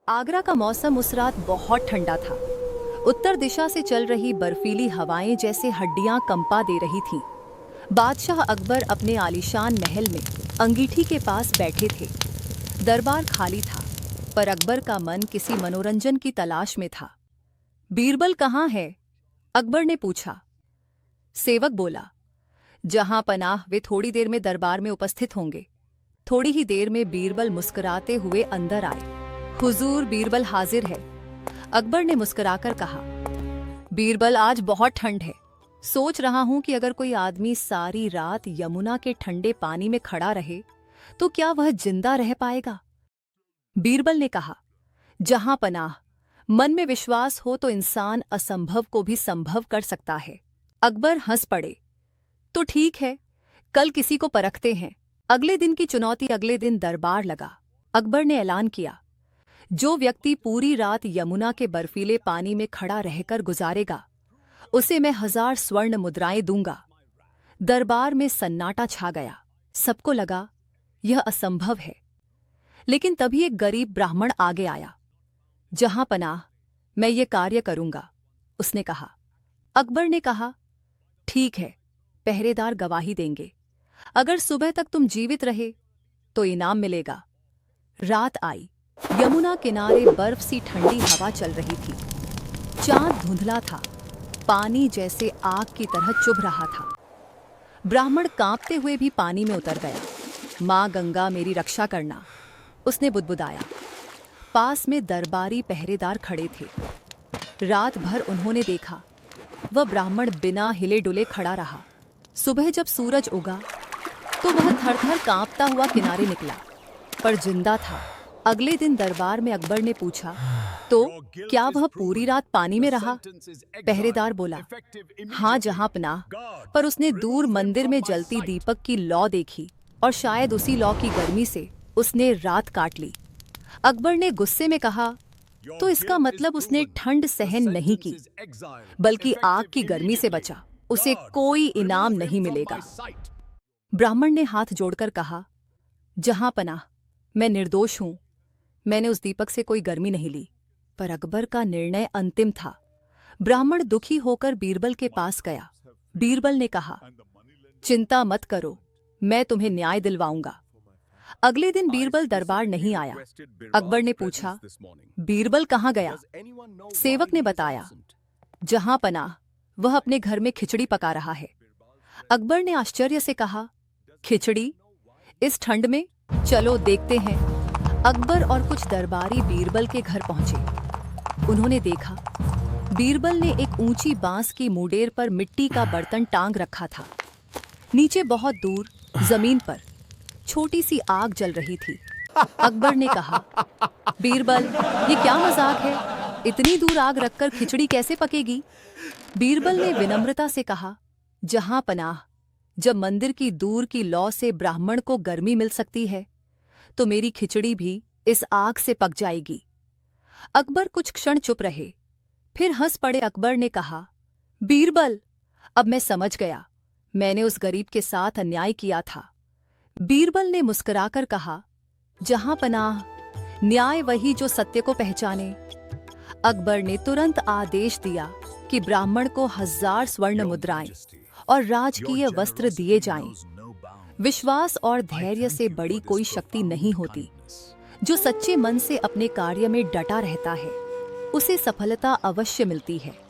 आगरा का मौसम उस रात बहुत ठंडा था। उत्तर दिशा से चल रही बर्फीली हवाएं जैसे हड्डियां कंपा दे रही थीं। बादशाह अकबर अपने आलीशान महल में अंगीठी के पास बैठे थे। दरबार खाली था, पर अकबर का मन किसी मनोरंजन की तलाश में था। बीरबल कहाँ है? अकबर ने पूछा। सेवक बोला, जहां पनाह वे थोड़ी देर में दरबार में उपस्थित होंगे। थोड़ी ही देर में बीरबल मुस्कुराते हुए अंदर आए। हुजूर, बीरबल हाजिर है। अकबर ने मुस्कुराकर कहा। बीरबल, आज बहुत ठंड है। सोच रहा हूं कि अगर कोई आदमी सारी रात यमुना के ठंडे पानी में खड़ा रहे तो क्या वह जिंदा रह पाएगा? बीरबल ने कहा, जहां पनाह, मन में विश्वास हो तो इंसान असंभव को भी संभव कर सकता है। अकबर हंस पड़े। तो ठीक है, कल किसी को परखते हैं। अगले दिन की चुनौती अगले दिन दरबार लगा। अकबर ने ऐलान किया, जो व्यक्ति पूरी रात यमुना के बर्फीले पानी में खड़ा रहकर गुजारेगा, उसे मैं 1000 स्वर्ण मुद्राएं दूंगा। दरबार में सन्नाटा छा गया। सबको लगा यह असंभव है। लेकिन तभी एक गरीब ब्राह्मण आगे आया। जहां पनाह, मैं ये कार्य करूंगा, उसने कहा। अकबर ने कहा, ठीक है, पहरेदार गवाही देंगे। अगर सुबह तक तुम जीवित रहे तो इनाम मिलेगा। रात आई। यमुना किनारे बर्फ सी ठंडी हवा चल रही थी। चांद धुंधला था। पानी जैसे आग की तरह चुभ रहा था। ब्राह्मण कांपते हुए भी पानी में उतर गया। माँ गंगा, मेरी रक्षा करना, उसने बुदबुदाया। पास में दरबारी पहरेदार खड़े थे। रात भर उन्होंने देखा, वह ब्राह्मण बिना हिले डुले खड़ा रहा। सुबह जब सूरज उगा तो वह थर-थर कांपता हुआ किनारे निकला, पर जिंदा था। अगले दिन दरबार में अकबर ने पूछा, तो क्या वह पूरी रात पानी में रहा? पहरेदार बोला, हाँ जहां पनाह, पर उसने दूर मंदिर में जलती दीपक की लौ देखी और शायद उसी लौ की गर्मी से उसने रात काट ली। अकबर ने गुस्से में कहा, तो इसका मतलब उसने ठंड सहन नहीं की, बल्कि आग की गर्मी से बचा। उसे कोई इनाम नहीं मिलेगा। ब्राह्मण ने हाथ जोड़कर कहा, जहां पनाह, मैं निर्दोष हूं। मैंने उस दीपक से कोई गर्मी नहीं ली। पर अकबर का निर्णय अंतिम था। ब्राह्मण दुखी होकर बीरबल के पास गया। बीरबल ने कहा, चिंता मत करो, मैं तुम्हें न्याय दिलवाऊंगा। अगले दिन बीरबल दरबार नहीं आया। अकबर ने पूछा, बीरबल कहाँ गया? सेवक ने बताया, जहां पनाह, वह अपने घर में खिचड़ी पका रहा है। अकबर ने आश्चर्य से कहा, खिचड़ी? इस ठंड में? चलो देखते हैं। अकबर और कुछ दरबारी बीरबल के घर पहुंचे। उन्होंने देखा, बीरबल ने एक ऊंची बांस की मुडेर पर मिट्टी का बर्तन टांग रखा था। नीचे बहुत दूर जमीन पर छोटी सी आग जल रही थी। अकबर ने कहा, बीरबल, ये क्या मजाक है? इतनी दूर आग रखकर खिचड़ी कैसे पकेगी? बीरबल ने विनम्रता से कहा, जहां पनाह, जब मंदिर की दूर की लौ से ब्राह्मण को गर्मी मिल सकती है तो मेरी खिचड़ी भी इस आग से पक जाएगी। अकबर कुछ क्षण चुप रहे, फिर हंस पड़े। अकबर ने कहा, बीरबल, अब मैं समझ गया, मैंने उस गरीब के साथ अन्याय किया था। बीरबल ने मुस्कुराकर कहा, जहां पनाह, न्याय वही जो सत्य को पहचाने। अकबर ने तुरंत आदेश दिया कि ब्राह्मण को 1000 स्वर्ण मुद्राएं और राजकीय वस्त्र दिए जाएं। विश्वास और धैर्य से बड़ी कोई शक्ति नहीं होती। जो सच्चे मन से अपने कार्य में डटा रहता है, उसे सफलता अवश्य मिलती है।